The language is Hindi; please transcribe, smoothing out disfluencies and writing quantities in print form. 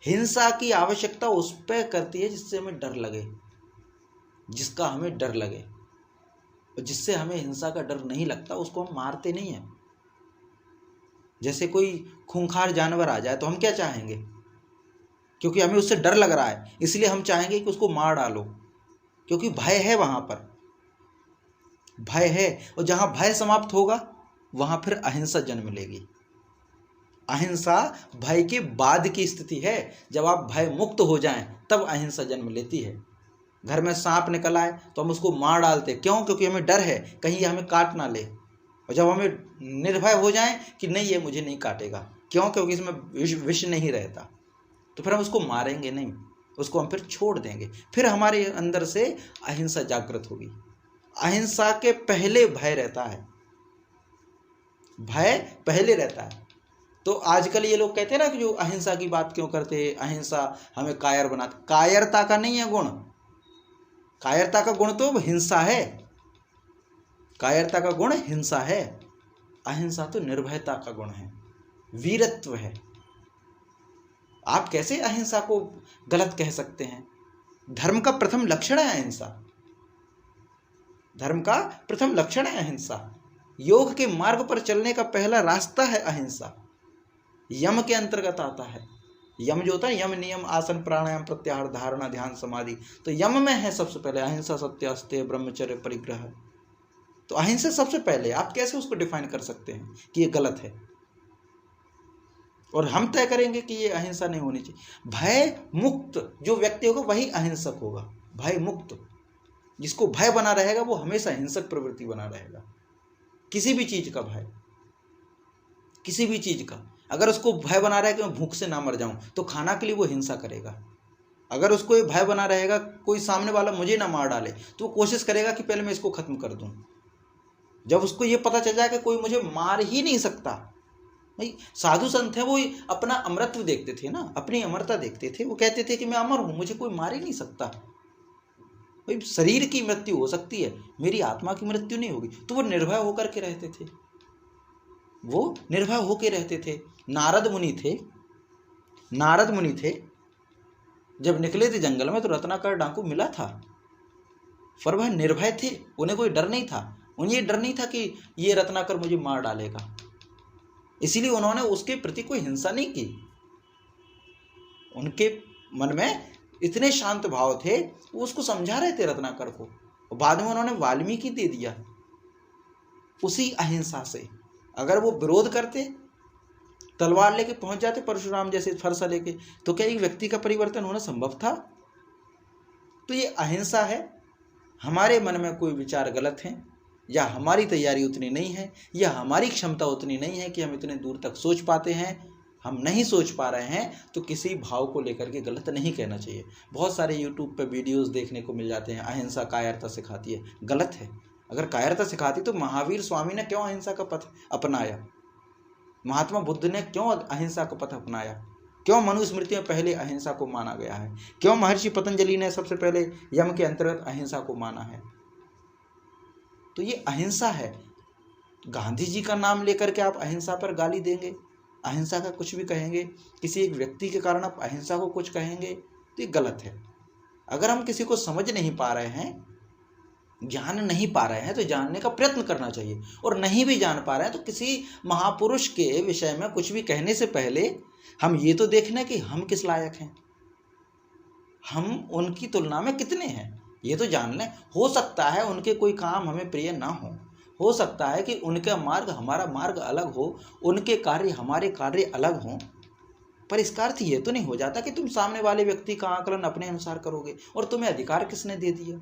हिंसा की आवश्यकता उस पर करती है जिससे हमें डर लगे, जिसका हमें डर लगे। और जिससे हमें हिंसा का डर नहीं लगता उसको हम मारते नहीं हैं। जैसे कोई खूंखार जानवर आ जाए तो हम क्या चाहेंगे, क्योंकि हमें उससे डर लग रहा है इसलिए हम चाहेंगे कि उसको मार डालो, क्योंकि भय है, वहां पर भय है। और जहां भय समाप्त होगा वहां फिर अहिंसा जन्म लेगी। अहिंसा भय के बाद की स्थिति है। जब आप भय मुक्त हो जाएं तब अहिंसा जन्म लेती है। घर में सांप निकल आए तो हम उसको मार डालते, क्यों? क्योंकि हमें डर है कहीं ये हमें काट ना ले। और जब हमें निर्भय हो जाएं कि नहीं ये मुझे नहीं काटेगा, क्यों? क्योंकि इसमें विष नहीं रहता, तो फिर हम उसको मारेंगे नहीं, उसको हम फिर छोड़ देंगे। फिर हमारे अंदर से अहिंसा जागृत होगी। अहिंसा के पहले भय रहता है, भय पहले रहता है। तो आजकल ये लोग कहते हैं ना कि जो अहिंसा की बात क्यों करते हैं, अहिंसा हमें कायर बनाती। कायरता का नहीं है गुण, कायरता का गुण तो हिंसा है, कायरता का गुण हिंसा है। अहिंसा तो निर्भयता का गुण है, वीरत्व है। आप कैसे अहिंसा को गलत कह सकते हैं? धर्म का प्रथम लक्षण है अहिंसा, धर्म का प्रथम लक्षण है अहिंसा। योग के मार्ग पर चलने का पहला रास्ता है अहिंसा। यम के अंतर्गत आता है। यम जो होता है, यम नियम आसन प्राणायाम प्रत्याहार धारणा ध्यान समाधि, तो यम में है सबसे पहले अहिंसा सत्य अस्तेय ब्रह्मचर्य परिग्रह। तो अहिंसा सबसे पहले। आप कैसे उसको डिफाइन कर सकते हैं कि ये गलत है? और हम तय करेंगे कि ये अहिंसा नहीं होनी चाहिए। भय मुक्त जो व्यक्ति होगा वही अहिंसक होगा। भय मुक्त, जिसको भय बना रहेगा वो हमेशा हिंसक प्रवृत्ति बना रहेगा। किसी भी चीज का भय, किसी भी चीज का, अगर उसको भय बना रहा है कि मैं भूख से ना मर जाऊं तो खाना के लिए वो हिंसा करेगा। अगर उसको ये भय बना रहेगा कोई सामने वाला मुझे ना मार डाले तो वो कोशिश करेगा कि पहले मैं इसको खत्म कर दूं। जब उसको ये पता चल जाए कि कोई मुझे मार ही नहीं सकता, भाई साधु संत है वो अपना अमरत्व देखते थे ना, अपनी अमरता देखते थे। वो कहते थे कि मैं अमर हूं, मुझे कोई मार ही नहीं सकता। भाई शरीर की मृत्यु हो सकती है, मेरी आत्मा की मृत्यु नहीं होगी। तो वो निर्भय होकर के रहते थे, वो निर्भय होकर रहते थे। नारद मुनि थे, नारद मुनि थे, जब निकले थे जंगल में तो रत्नाकर डाकू मिला था, पर वह निर्भय थे, उन्हें कोई डर नहीं था। उन्हें ये डर नहीं था कि ये रत्नाकर मुझे मार डालेगा, इसीलिए उन्होंने उसके प्रति कोई हिंसा नहीं की। उनके मन में इतने शांत भाव थे, वो उसको समझा रहे थे रत्नाकर को। और बाद में उन्होंने वाल्मीकि दे दिया उसी अहिंसा से। अगर वो विरोध करते, तलवार लेके पहुंच जाते परशुराम जैसे फरसा लेके, तो क्या एक व्यक्ति का परिवर्तन होना संभव था? तो ये अहिंसा है। हमारे मन में कोई विचार गलत है, या हमारी तैयारी उतनी नहीं है, या हमारी क्षमता उतनी नहीं है कि हम इतने दूर तक सोच पाते हैं, हम नहीं सोच पा रहे हैं, तो किसी भाव को लेकर के गलत नहीं कहना चाहिए। बहुत सारे यूट्यूब पे वीडियोस देखने को मिल जाते हैं, अहिंसा कायरता सिखाती है। गलत है। अगर कायरता सिखाती तो महावीर स्वामी ने क्यों अहिंसा का पथ अपनाया? महात्मा बुद्ध ने क्यों अहिंसा का पथ अपनाया? क्यों मनुस्मृति में पहले अहिंसा को माना गया है? क्यों महर्षि पतंजलि ने सबसे पहले यम के अंतर्गत अहिंसा को माना है? तो ये अहिंसा है। गांधी जी का नाम लेकर के आप अहिंसा पर गाली देंगे, अहिंसा का कुछ भी कहेंगे, किसी एक व्यक्ति के कारण आप अहिंसा को कुछ कहेंगे, तो ये गलत है। अगर हम किसी को समझ नहीं पा रहे हैं, ज्ञान नहीं पा रहे हैं, तो जानने का प्रयत्न करना चाहिए। और नहीं भी जान पा रहे हैं तो किसी महापुरुष के विषय में कुछ भी कहने से पहले हम ये तो देखना कि हम किस लायक हैं, हम उनकी तुलना में कितने हैं, ये तो जान लें। हो सकता है उनके कोई काम हमें प्रिय ना हो सकता है कि उनका मार्ग हमारा मार्ग अलग हो, उनके कार्य हमारे कार्य अलग हों, पर इसका अर्थ ये तो नहीं हो जाता कि तुम सामने वाले व्यक्ति का आकलन अपने अनुसार करोगे। और तुम्हें अधिकार किसने दे दिया?